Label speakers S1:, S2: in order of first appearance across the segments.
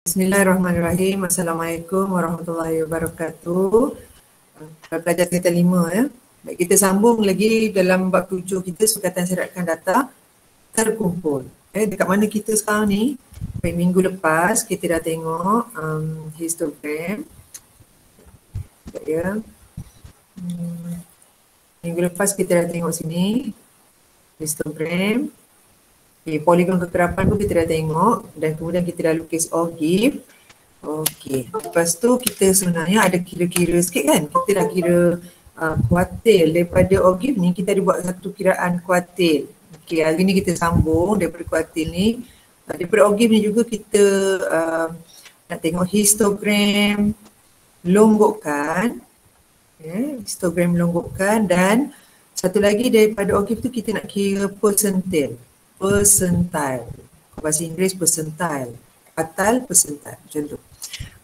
S1: Bismillahirrahmanirrahim. Assalamualaikum warahmatullahi wabarakatuh. Pelajar kita 5 ya. Baik, kita sambung lagi dalam bab 7 kita, sukatan serapkan data terkumpul. Dekat mana kita sekarang ni? Baik, minggu lepas kita dah tengok histogram. Sekejap ya. Minggu lepas kita dah tengok sini histogram. Poligon kekerapan tu kita dah tengok dan kemudian kita dah lukis ogive. Okey, lepas tu kita sebenarnya ada kira-kira sikit kan. Kita dah kira kuartil daripada ogive ni, kita ada buat satu kiraan kuartil. Okey, hari ni kita sambung daripada kuartil ni. Daripada ogive ni juga kita nak tengok histogram longgokan. Histogram longgokan, dan satu lagi daripada ogive tu kita nak kira percentile. Bahasa Inggeris percentile, atal percentile, macam tu.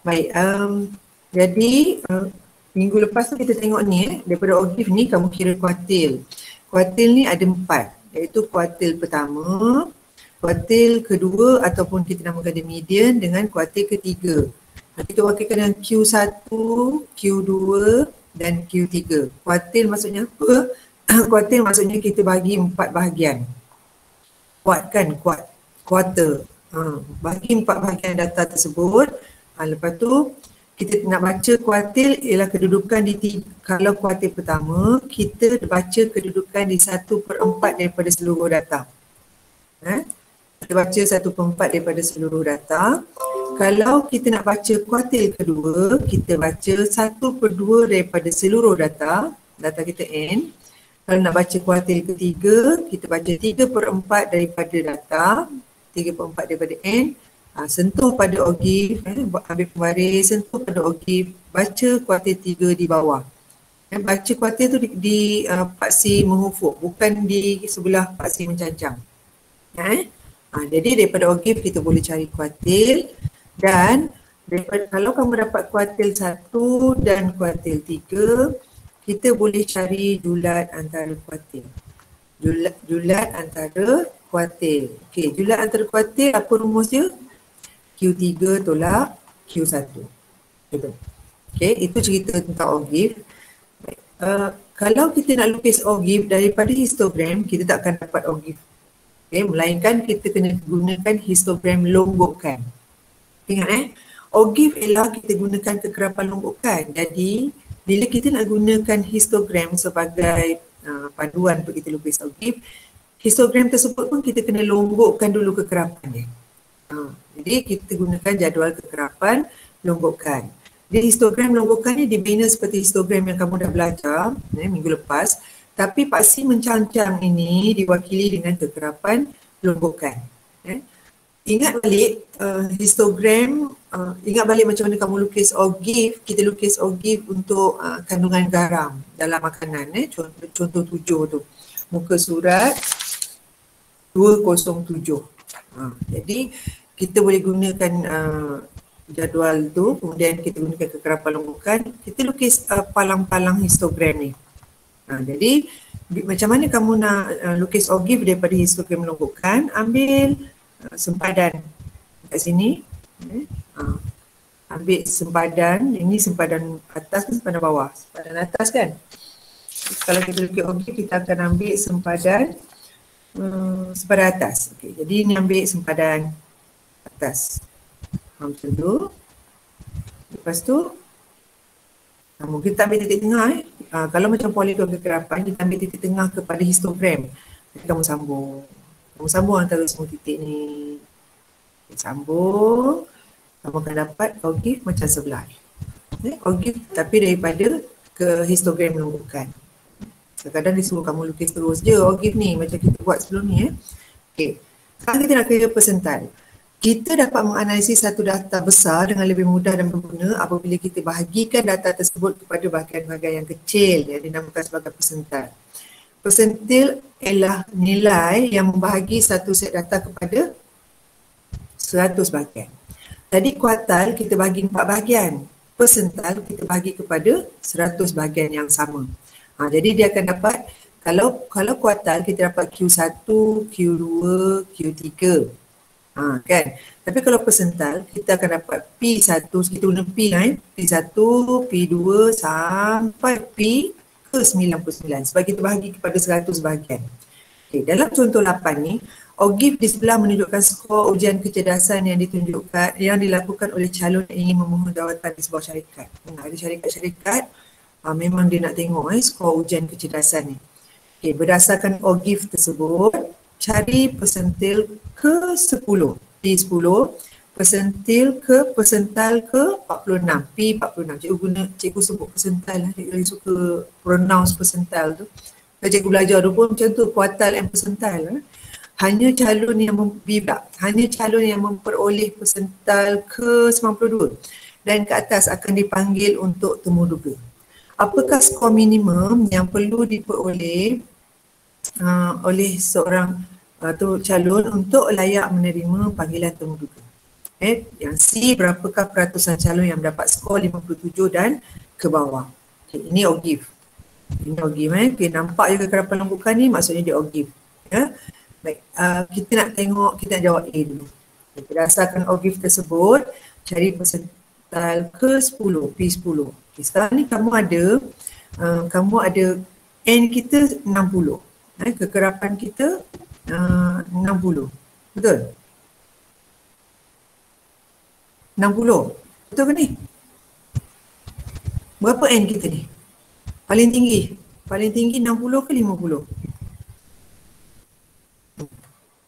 S1: Baik, jadi minggu lepas tu kita tengok ni daripada ogive ni kamu kira kuartil. Kuartil ni ada 4, iaitu kuartil pertama, kuartil kedua ataupun kita namakan dia median, dengan kuartil ketiga. Kita wakilkan dengan Q1, Q2 dan Q3. Kuartil maksudnya apa? Kuartil maksudnya kita bagi 4 bahagian. Quarter. Bagi 4 bahagian data tersebut. Lepas tu kita nak baca kuartil ialah kedudukan di kalau kuartil pertama kita baca kedudukan di 1/4 daripada seluruh data. Kita baca 1/4 daripada seluruh data. Kalau kita nak baca kuartil kedua, kita baca 1/2 daripada seluruh data kita N. Kalau nak baca kuartil ketiga, kita baca 3/4 daripada data, 3/4 daripada N. Sentuh pada ogive, ambil pembaris, sentuh pada ogive, baca kuartil 3 di bawah. Baca kuartil tu di paksi menghufuk, bukan di sebelah paksi mencancang. Jadi daripada ogive kita boleh cari kuartil, dan daripada, kalau kamu dapat kuartil 1 dan kuartil 3, kita boleh cari julat antara kuartil. Julat antara kuartil. Okey, julat antara kuartil apa rumus dia? Q3 tolak Q1. Okey, itu cerita tentang ogive. Kalau kita nak lukis ogive daripada histogram, kita tak akan dapat ogive. Okey, melainkan kita kena gunakan histogram longgokan. Ingat ogive ialah kita gunakan kekerapan longgokan. Jadi bila kita nak gunakan histogram sebagai panduan untuk kita lukis ogive, histogram tersebut pun kita kena longgokkan dulu kekerapan dia. Jadi kita gunakan jadual kekerapan longgokan. Jadi histogram longgokan ni dibina seperti histogram yang kamu dah belajar minggu lepas, tapi paksi mencancang ini diwakili dengan kekerapan longgokan. Ingat balik histogram, ingat balik macam mana kamu lukis ogive. Kita lukis ogive untuk kandungan garam dalam makanan. Contoh 7 tu, muka surat 207. Jadi kita boleh gunakan jadual tu, kemudian kita gunakan kekerapan longgokan, kita lukis palang-palang histogram ni. Jadi macam mana kamu nak lukis ogive daripada histogram longgokan? Ambil sempadan kat sini. Ambil sempadan, ini sempadan atas dan sempadan bawah. Sempadan atas kan? Kalau kita lukis ogive, kita akan ambil sempadan atas. Okay, jadi ini ambil sempadan atas. Macam tu. Lepas tu kita ambil titik tengah. Kalau macam poligon kekerapan, kita ambil titik tengah kepada histogram. Jadi kamu sambung antara semua titik ni. Sambung. Kamu akan dapat ogive macam sebelah ni. Ogive tapi daripada ke histogram longgokan. Kadang-kadang disuruh kamu lukis terus je ogive ni macam kita buat sebelum ni. Okey. Sekarang kita nak kira percentile. Kita dapat menganalisis satu data besar dengan lebih mudah dan berguna apabila kita bahagikan data tersebut kepada bahagian-bahagian yang kecil yang dinamakan sebagai percentile. Percentile ialah nilai yang membahagi satu set data kepada 100 bahagian. Tadi kuartil kita bagi 4 bahagian. Percentile kita bagi kepada 100 bahagian yang sama. Jadi dia akan dapat, kalau kuartil kita dapat Q1, Q2, Q3. Kan? Tapi kalau persental, kita akan dapat P1, kita guna P lah P1, P2 sampai P ke 99 sebab kita bahagi kepada 100 bahagian. Okay, dalam contoh 8 ni, OGIF di sebelah menunjukkan skor ujian kecerdasan yang dilakukan oleh calon yang ingin memohon jawatan di sebuah syarikat. Ada syarikat-syarikat memang dia nak tengok skor ujian kecerdasan ni. Okay, berdasarkan OGIF tersebut, cari persentil ke 10, P10, persental ke 46, P46. Cikgu sebut persental lah, cikgu suka pronounce persental tu. Kalau cikgu belajar tu pun macam tu, kuartal and persental lah. Hanya calon yang memperoleh persental ke 92 dan ke atas akan dipanggil untuk temuduga. Apakah skor minimum yang perlu diperoleh oleh seorang calon untuk layak menerima panggilan temuduga? Yang C, berapakah peratusan calon yang mendapat skor 57 dan ke bawah? Ini OGIF. Okay, nampak je kekerapan lembukan ni, maksudnya dia OGIF. Baik, kita nak jawab A dulu. Berdasarkan OGIF tersebut, cari persental ke 10, P10. Okay, sekarang ni kamu ada N kita 60. Kekerapan kita 60. Betul? 60. Betul ke ni? Berapa N kita ni? Paling tinggi 60 ke 50?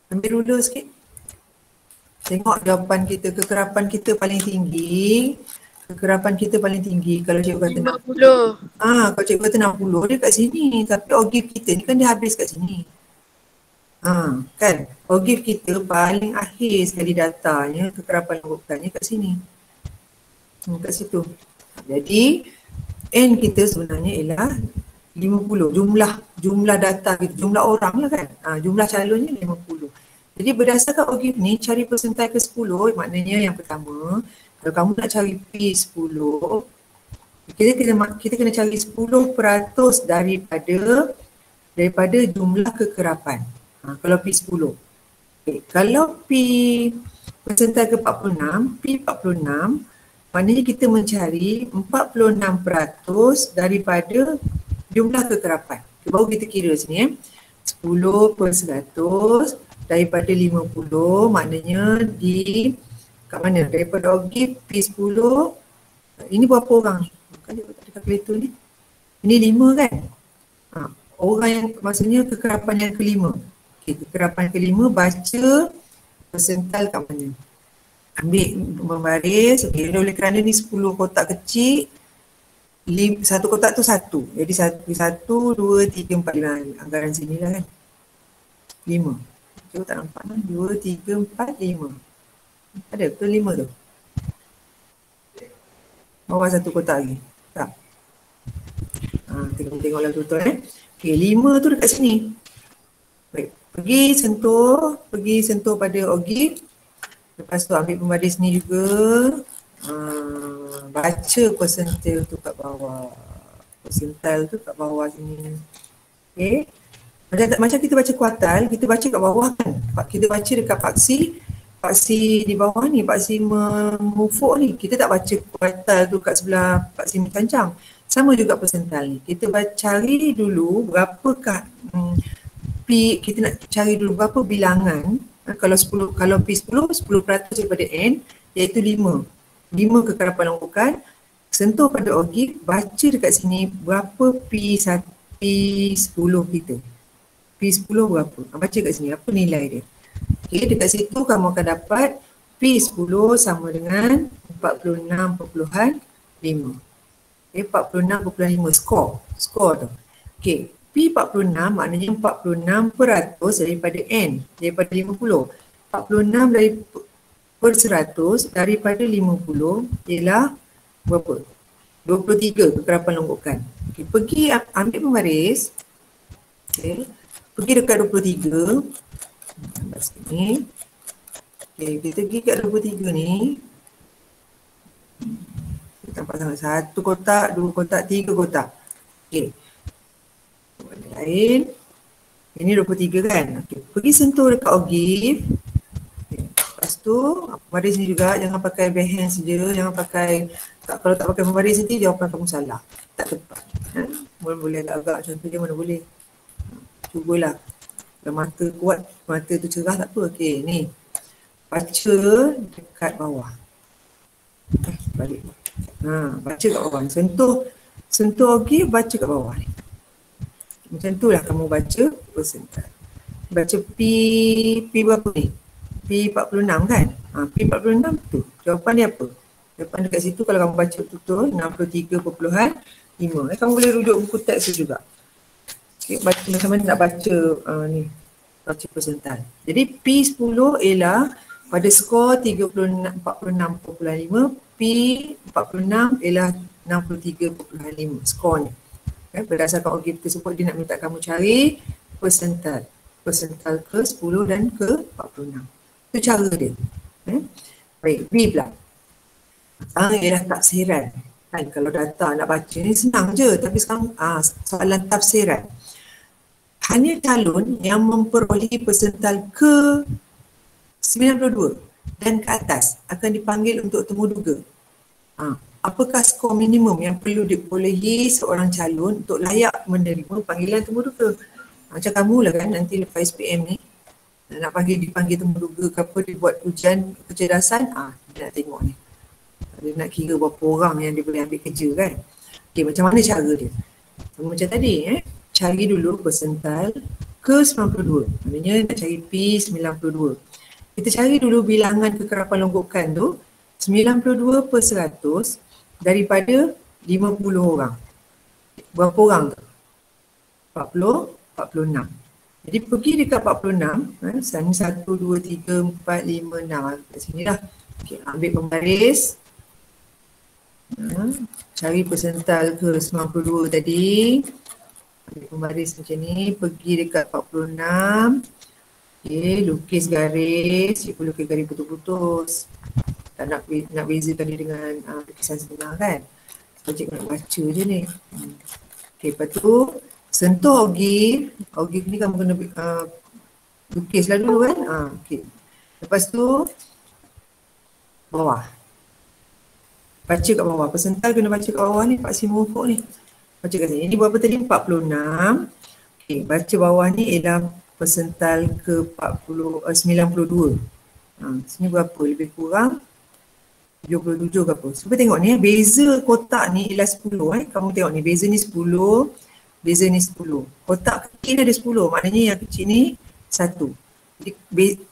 S1: Ambil ruler sikit. Tengok jawapan kita, kekerapan kita paling tinggi. Kalau cikgu kata
S2: 50.
S1: Kalau cikgu kata 60, dia kat sini. Tapi OGIF kita ni kan dia habis kat sini. Kan? OGIF kita paling akhir sekali datanya, kekerapan lembukannya kat sini. Kat situ. Jadi N kita sebenarnya ialah 50. Jumlah data kita, jumlah orang lah kan. Jumlah calonnya 50. Jadi berdasarkan OGIF ni, cari persental ke 10, maknanya yang pertama, kalau kamu nak cari P10, kita kena cari 10% daripada jumlah kekerapan. Kalau P10. Okay. Kalau P persental ke 46, P46, maknanya kita mencari 46% daripada jumlah kekerapan. Baru kita kira sini 10% daripada 50, maknanya kat mana? Daripada OGIF P10, ini berapa orang ni? Bukan dia tak ada kalkulator ni. Ini 5 kan? Orang yang maksudnya kekerapan yang kelima. Okay, kekerapan kelima, baca persental kat mana? Ambil membaris, okay, oleh kerana ni 10 kotak kecil, satu kotak tu 1. Jadi 1, 2, 3, 4, 5. Anggaran sini lah kan. 5. Cikgu tak nampak lah. 2, 3, 4, 5. Ada ke 5 tu? Bawah satu kotak lagi. Tak? Tengoklah betul-betul Okay, 5 tu dekat sini. Baik. Pergi sentuh pada OGIF. Lepas tu ambil pembaris ni juga. Baca persentil tu kat bawah. Persentil tu kat bawah sini. Okay. Macam kita baca kuartal, kita baca kat bawah kan. Kita baca dekat paksi di bawah ni, paksi mengufuk ni. Kita tak baca kuartal tu kat sebelah paksi mencancang. Sama juga persental ni. Kita cari dulu berapakah kita nak cari dulu berapa bilangan. Kalau P10, 10% daripada N, iaitu 5. 5 kekerapan lembukan. Sentuh pada OGIF, baca dekat sini berapa P10 kita. P10 berapa? Baca kat sini, apa nilai dia. Okay, dekat situ kamu akan dapat P10 sama dengan 46.5. Okay, 46.5 skor tu. Okay, P46 maknanya 46% daripada N, daripada 50. 46 per 100 daripada 50 ialah berapa? 23 kekerapan lembukan. Okay, pergi ambil pembaris. Okay, pergi dekat 23. Nampak sini. Okay, kita pergi kat 23 ni. Kita nampak sangat. 1 kotak, 2 kotak, 3 kotak. Okay. Lain. Ini 23 kan? Okay. Pergi sentuh dekat OGIF. Okay. Lepas tu pembaris ni juga jangan pakai behang saja, jangan pakai kalau tak pakai pembaris nanti jawapan kamu salah, tak tepat. Boleh agak-agak macam tu je mana boleh. Cubalah. Kalau mata kuat, mata tu cerah tak apa. Okey, ni. Baca dekat bawah. Balik. Baca kat bawah ni. Sentuh okey, baca kat bawah ni. Macam tu lah kamu baca persental. Baca P berapa ni? P46 kan? P46 tu. Jawapan dia apa? Jawapan dekat situ kalau kamu baca betul 63.5. Kamu boleh rujuk buku teks tu juga. Okay, baca macam mana nak baca ni. Baca persental. Jadi P10 ialah pada skor 46.5, P46 ialah 63.5 skor ni. Berdasarkan objek tersebut dia nak minta kamu cari persental ke 10 dan ke 46. Itu cara dia. Baik, B pula. Ialah tafsiran. Kan, kalau data nak baca ni senang je, tapi sekarang soalan tafsiran. Hanya calon yang memperolehi persental ke 92 dan ke atas akan dipanggil untuk temuduga. Apakah skor minimum yang perlu diperolehi seorang calon untuk layak menerima panggilan temuduga? Macam kamu lah kan nanti lepas SPM ni nak dipanggil temuduga ke apa, dia buat ujian kecerdasan, dia nak tengok ni. Dia nak kira berapa orang yang dia boleh ambil kerja kan. Okay, macam mana cara dia? Sama macam tadi cari dulu persental ke 92. Maknanya nak cari P92. Kita cari dulu bilangan kekerapan longgokan tu 92 per 100 daripada 50 orang. Berapa orang tu? 46. Jadi pergi dekat 46, sana 1, 2, 3, 4, 5, 6. Kat sini dah. Okay, ambil pembaris. Cari persental ke 92 tadi. Ambil pembaris macam ni. Pergi dekat 46. Okay, lukis garis. Cikgu lukis garis putus-putus. Tak nak bezakan dia dengan lukisan sebenar kan. So, cikgu nak baca je ni. Okay, lepas tu sentuh ogif. Ogif ni kamu kena lukislah dulu kan. Okay. Lepas tu bawah. Baca kat bawah. Persental kena baca kat bawah ni. Pak Sim Mufuk ni. Baca kat sini. Ini berapa tadi? 46. Okay. Baca bawah ni ialah persental ke 92. Sini berapa? Lebih kurang 77 ke apa. Cuba tengok ni. Beza kotak ni ialah 10. Kamu tengok ni. Beza ni 10. Beza ni 10. Kotak kecil ada 10. Maknanya yang kecil ni 1.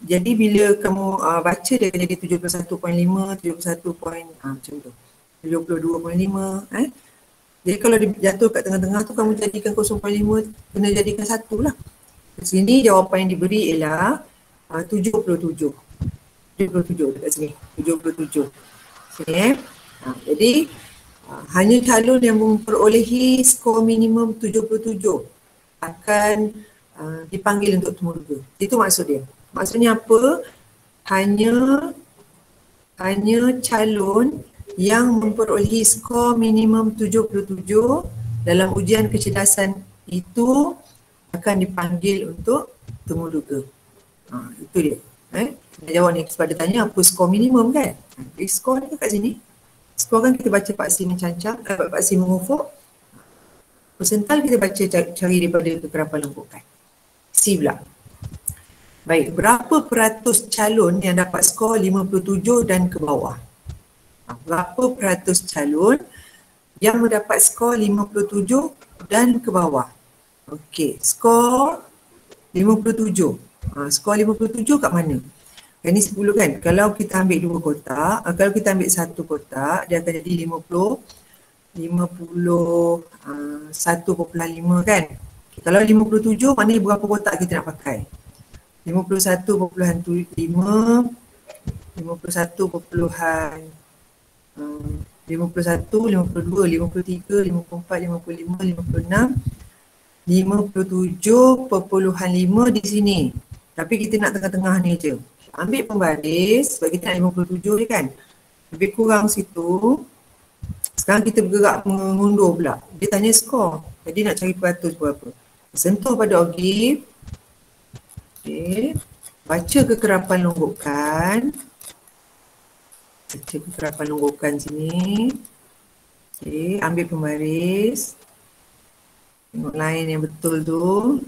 S1: Jadi bila kamu baca dia akan jadi 71.5, 71 macam tu. 72.5. Jadi kalau dia jatuh kat tengah-tengah tu kamu jadikan 0.5, kena jadikan 1 lah. Di sini jawapan yang diberi ialah 77. 77 dekat sini. 77. Sini jadi hanya calon yang memperolehi skor minimum 77 akan dipanggil untuk temuduga. Itu maksud dia. Maksudnya apa? Hanya calon yang memperolehi skor minimum 77 dalam ujian kecerdasan itu akan dipanggil untuk temuduga. Itu dia. Kita jawab ni sebab dia tanya apa skor minimum kan. Skor ni kat sini. Skor kan kita baca Pak Sim Cancang, Pak Sim Mufuk. Persental kita baca cari daripada kekerapan longgokan. C pula. Baik, berapa peratus calon yang dapat skor 57 dan ke bawah? Berapa peratus calon yang mendapat skor 57 dan ke bawah? Okey, skor 57. Skor 57 kat mana? Ini 10 kan? Kalau kita ambil 2 kotak, kalau kita ambil 1 kotak, dia akan jadi 51.5 kan? Okay, kalau 57, maknanya berapa kotak kita nak pakai? 51.5, 51, 51, 52, 53, 54, 55, 56, 57.5 di sini. Tapi kita nak tengah-tengah ni je. Ambil pembaris sebab kita nak 57 je kan. Lebih kurang situ. Sekarang kita bergerak mengundur pula. Dia tanya skor. Jadi nak cari peratus berapa. Sentuh pada ogif. Okay. Baca kekerapan longgokan. Baca kekerapan longgokan sini. Okey, ambil pembaris. Tengok line yang betul tu.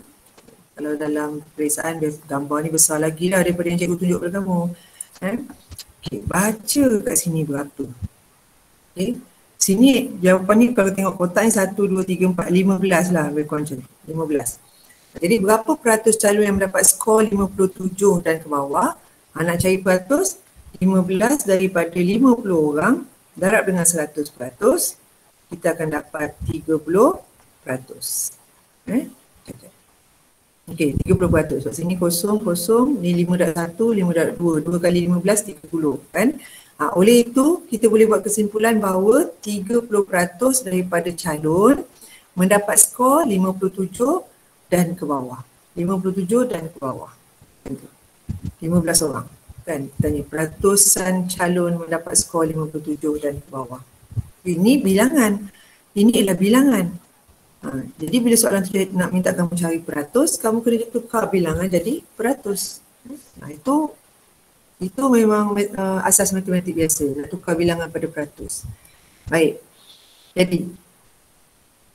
S1: Kalau dalam peperiksaan gambar ni besar lagi lah daripada yang cikgu tunjuk kepada kamu. Okey, baca kat sini berapa. Okey. Sini jawapan ni kalau tengok kotak ni 1, 2, 3, 4, 15 lah lebih kurang macam ni. 15. Jadi berapa peratus calon yang mendapat skor 57 dan ke bawah? Nak cari peratus, 15 daripada 50 orang darab dengan 100%, kita akan dapat 30%. Okey, 30%. So, sini kosong, ni 5/1, 5/2, 2 kali 15, 30 kan? Oleh itu, kita boleh buat kesimpulan bahawa 30% daripada calon mendapat skor 57 dan ke bawah. 57 dan ke bawah. 15 orang. Kan? Tanya peratusan calon mendapat skor 57 dan ke bawah. Ini bilangan. Ini ialah bilangan. Jadi bila soalan tu nak minta kamu cari peratus, kamu kena tukar bilangan jadi peratus. Itu memang asas matematik biasa, nak tukar bilangan pada peratus. Baik. Jadi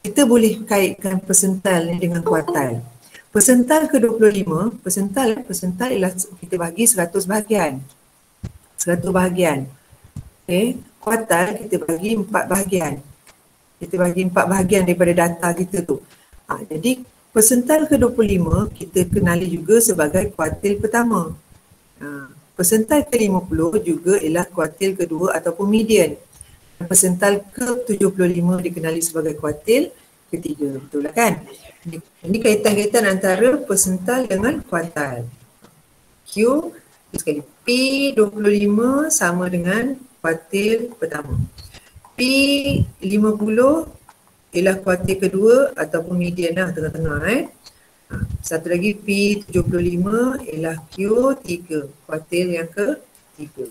S1: kita boleh kaitkan persental ni dengan kuartal. Persental ke-25, persental ialah kita bagi 100 bahagian. 100 bahagian. Okey, kuartal kita bagi 4 bahagian. Kita bagi 4 bahagian daripada data kita tu. Jadi persental ke-25 kita kenali juga sebagai kuartil pertama. Persental ke-50 juga ialah kuartil kedua ataupun median. Persental ke-75 dikenali sebagai kuartil ketiga. Betul lah kan? Ini kaitan-kaitan antara persental dengan kuartal. Q sekali P25 sama dengan kuartil pertama. P50 ialah kuartil kedua ataupun median lah, tengah-tengah. Satu lagi P75 ialah Q3, kuartil yang ketiga.